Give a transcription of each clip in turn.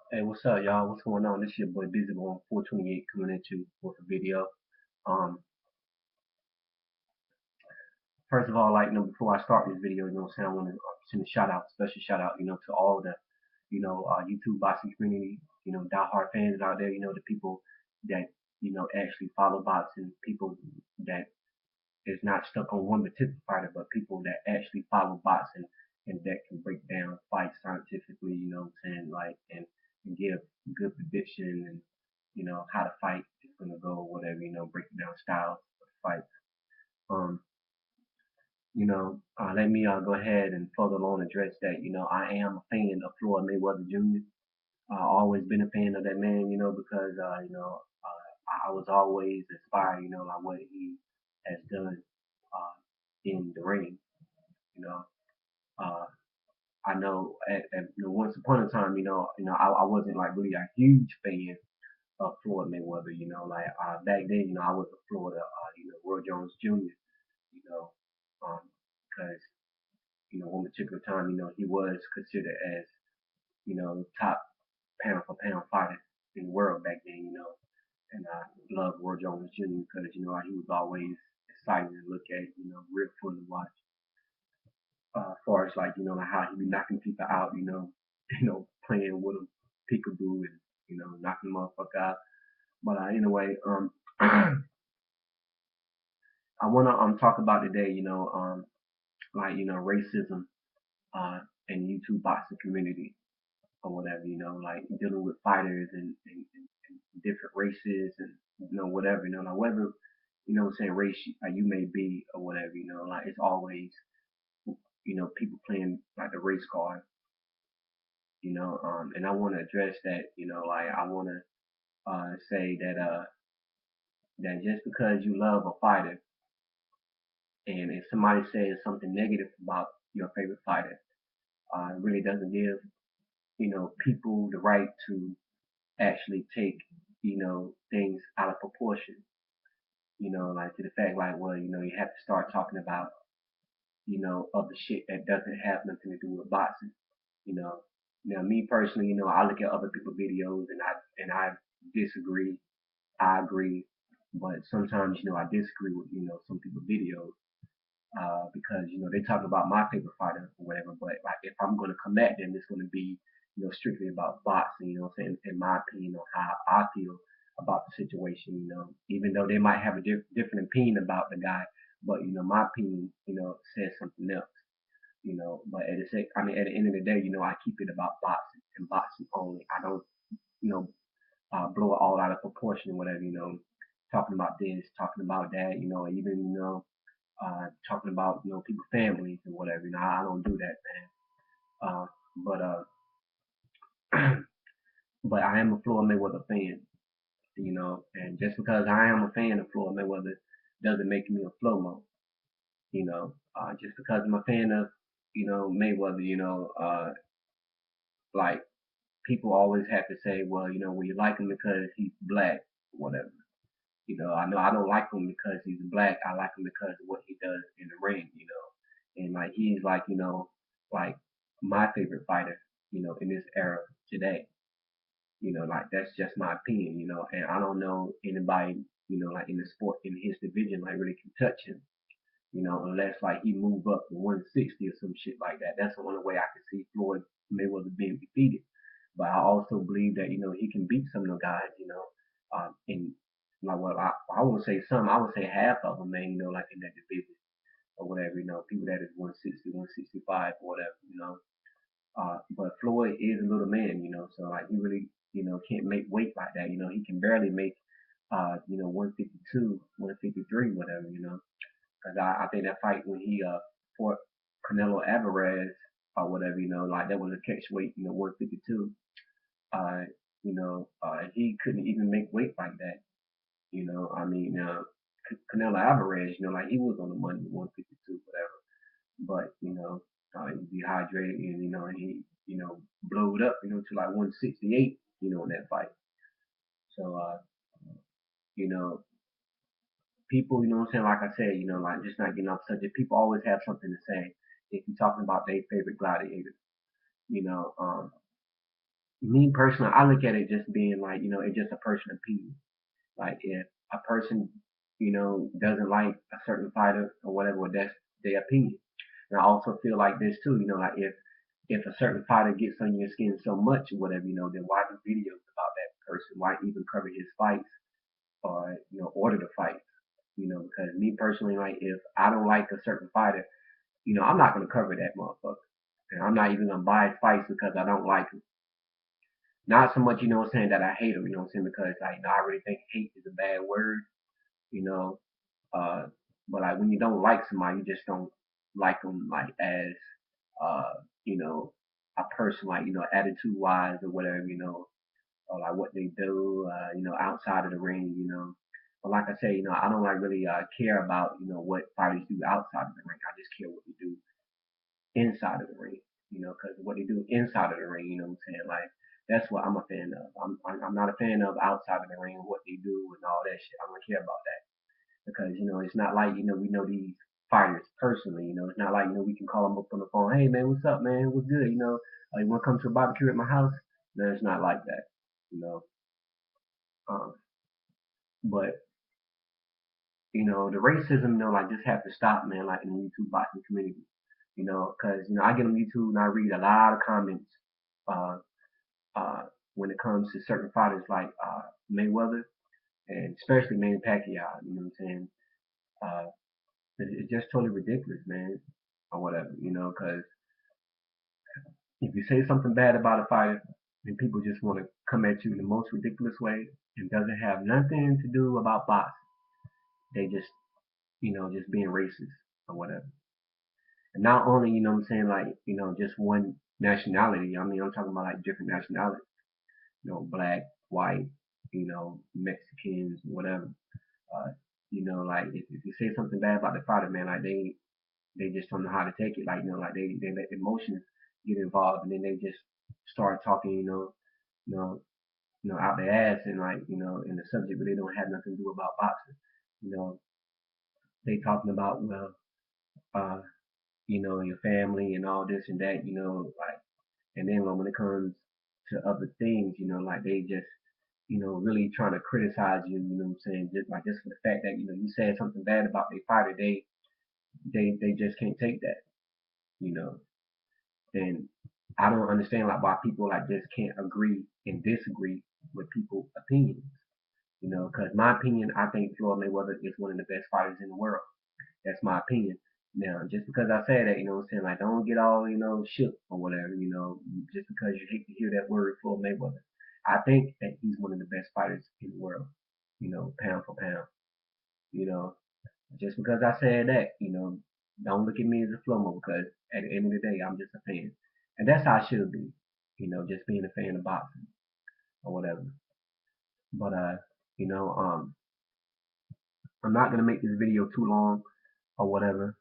Hey, what's up, y'all? What's going on? This your boy Busy Boy 428 coming at you with a video. Um, First of all, before I start this video, what I'm saying, I want to send a shout out, special shout out, to all the, YouTube boxing community, diehard fans out there, the people that, actually follow boxing, people that is not stuck on one particular fighter, but people that actually follow boxing and that can break down fights scientifically, what I'm saying, and give good prediction and, how the fight is going to go, whatever, breaking down styles of fights. Um, Let me go ahead and further on address that, I am a fan of Floyd Mayweather Jr. Always been a fan of that man, because, I was always inspired, like what he has done in the ring. You know, uh, I know once upon a time, I wasn't like really a huge fan of Floyd Mayweather. Back then, I was a Florida, Roy Jones Jr. You know, because one particular time, he was considered as top pound for pound fighter in the world back then. And I love Roy Jones Jr. because he was always exciting to look at. Real fun to watch. As far as like like how he be knocking people out, playing with them, peekaboo, and knocking motherfucker out. But anyway, I wanna talk about today, racism in the YouTube boxing community or whatever, like dealing with fighters and different races and whatever, like whatever what I'm saying race you may be or whatever, like it's always people playing like the race card, and I want to address that, like I want to say that just because you love a fighter and if somebody says something negative about your favorite fighter, it really doesn't give people the right to actually take things out of proportion. Like to the fact like well you have to start talking about other shit that doesn't have nothing to do with boxing. You know, now me personally, I look at other people's videos and I disagree. I agree, but sometimes I disagree with some people's videos because they talk about my favorite fighter or whatever. But like if I'm gonna come at them, it's gonna be strictly about boxing. What I'm saying, in my opinion, on how I feel about the situation. Even though they might have a different opinion about the guy, but my opinion says something else. But I mean, at the end of the day, I keep it about boxing and boxing only. I don't you know blow it all out of proportion, whatever. Talking about this, talking about that. Even talking about people's families and whatever. I don't do that, man. But but I am a Floyd Mayweather fan, and just because I am a fan of Floyd Mayweather doesn't make me a Flomo. Just because I'm a fan of Mayweather, like people always have to say, well, well, you like him because he's black, whatever. I know I don't like him because he's black. I like him because of what he does in the ring, and like he's like like my favorite fighter, in this era today. Like that's just my opinion, and I don't know anybody, like in the sport in his division, like really can touch him, unless like he move up to 160 or some shit like that. That's the only way I can see Floyd Mayweather being defeated. But I also believe that he can beat some of the guys, in like well I won't say some, I would say half of them, man, like in that division or whatever, people that is 160, 165 or whatever, but Floyd is a little man, so like he really, can't make weight like that. He can barely make 152, 153, whatever, because I think that fight when he fought Canelo Alvarez or whatever, like that was a catch weight, 152. Uh, he couldn't even make weight like that. I mean, Canelo Alvarez, like he was on the money, 152, whatever. But he dehydrated and and he blowed up, to like 168, in that fight. So you know, people, what I'm saying, like I said, like just not getting off subject. People always have something to say if you're talking about their favorite gladiator. You know, um, me personally, I look at it just being like, it's just a personal opinion. Like if a person, doesn't like a certain fighter or whatever, well, that's their opinion. And I also feel like this too, like if a certain fighter gets on your skin so much or whatever, then why do videos about that person? Why even cover his fights or order the fights? Because me personally, like if I don't like a certain fighter, I'm not gonna cover that motherfucker. And I'm not even gonna buy fights because I don't like him. Not so much, what I'm saying, that I hate him, what I'm saying, because like, I really think hate is a bad word, you know. Uh, but like when you don't like somebody, you just don't like them like as uh, you know, a person, like attitude wise or whatever, or like what they do, outside of the ring, But like I say, I don't like really care about what fighters do outside of the ring. I just care what they do inside of the ring, because what they do inside of the ring, what I'm saying, like that's what I'm a fan of. I'm not a fan of outside of the ring, what they do and all that shit. I don't care about that because it's not like we know these fighters personally. It's not like we can call them up on the phone. Hey man, what's up, man? What's good? You want to come to a barbecue at my house? No, it's not like that. You know, um, but the racism, like just have to stop, man. Like in the YouTube boxing community, because I get on YouTube and I read a lot of comments uh, uh, when it comes to certain fighters like Mayweather and especially Manny Pacquiao. You know what I'm saying? Uh, it's just totally ridiculous, man, or whatever. Because if you say something bad about a fighter, then people just want to come at you in the most ridiculous way and doesn't have nothing to do about boxing. They just, just being racist or whatever. And not only, what I'm saying, like, just one nationality. I mean, I'm talking about like different nationalities, black, white, Mexicans, whatever. Uh, like if you say something bad about the fighter, man, like they just don't know how to take it. Like, like they let emotions get involved and then they just start talking, out their ass and like, in the subject, but they don't have nothing to do about boxing. You know, they talking about, well, uh, your family and all this and that, like, and then when it comes to other things, like they just, really trying to criticize you, you know what I'm saying? Just for the fact that, you said something bad about their fighter, they just can't take that, you know. And I don't understand like why people like just can't agree and disagree with people's opinions. Because my opinion, I think Floyd Mayweather is one of the best fighters in the world. That's my opinion. Now, just because I say that, what I'm saying, like, don't get all, shook or whatever, just because you hate to hear that word, Floyd Mayweather. I think that he's one of the best fighters in the world, pound for pound. You know, just because I said that, don't look at me as a flomo because at the end of the day, I'm just a fan. And that's how I should be, just being a fan of boxing or whatever. But, I'm not going to make this video too long or whatever.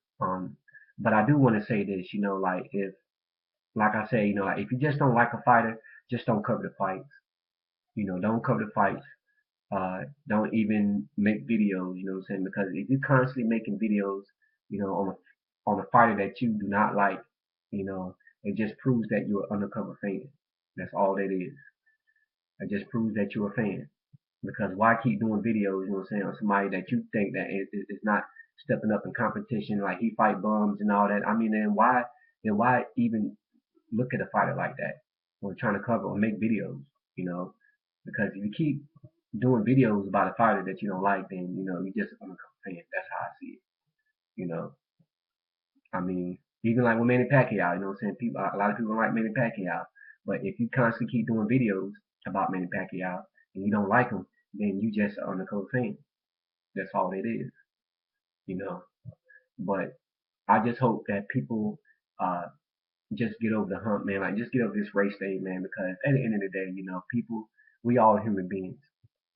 But I do want to say this, like if, like I say, like if you just don't like a fighter, just don't cover the fights. Don't cover the fights. Don't even make videos. You know what I'm saying? Because if you're constantly making videos, on a fighter that you do not like, it just proves that you're an undercover fan. That's all that is. It just proves that you're a fan. Because why keep doing videos, you know what I'm saying, on somebody that you think that is not stepping up in competition, like he fight bums and all that. I mean, then why even look at a fighter like that or trying to cover or make videos, you know? Because if you keep doing videos about a fighter that you don't like, then you just an undercover fan. That's how I see it, you know. I mean, even like with Manny Pacquiao, you know what I'm saying? People, a lot of people don't like Manny Pacquiao, but if you constantly keep doing videos about Manny Pacquiao and you don't like him, then you just are an undercover fan. That's all it is, you know. But I just hope that people uh, just get over the hump, man. Like just get over this race thing, man. Because at the end of the day, people, we all human beings.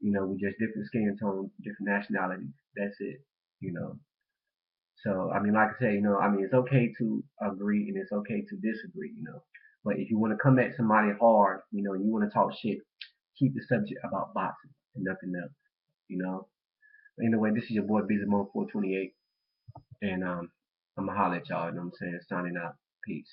We just different skin tone, different nationalities. That's it, you know. So I mean, like I say, I mean, it's okay to agree and it's okay to disagree, But if you want to come at somebody hard, you want to talk shit, keep the subject about boxing and nothing else, you know. Anyway, this is your boy Busy Mo 428, and I'm gonna holler at y'all. You know what I'm saying? Signing out. Peace.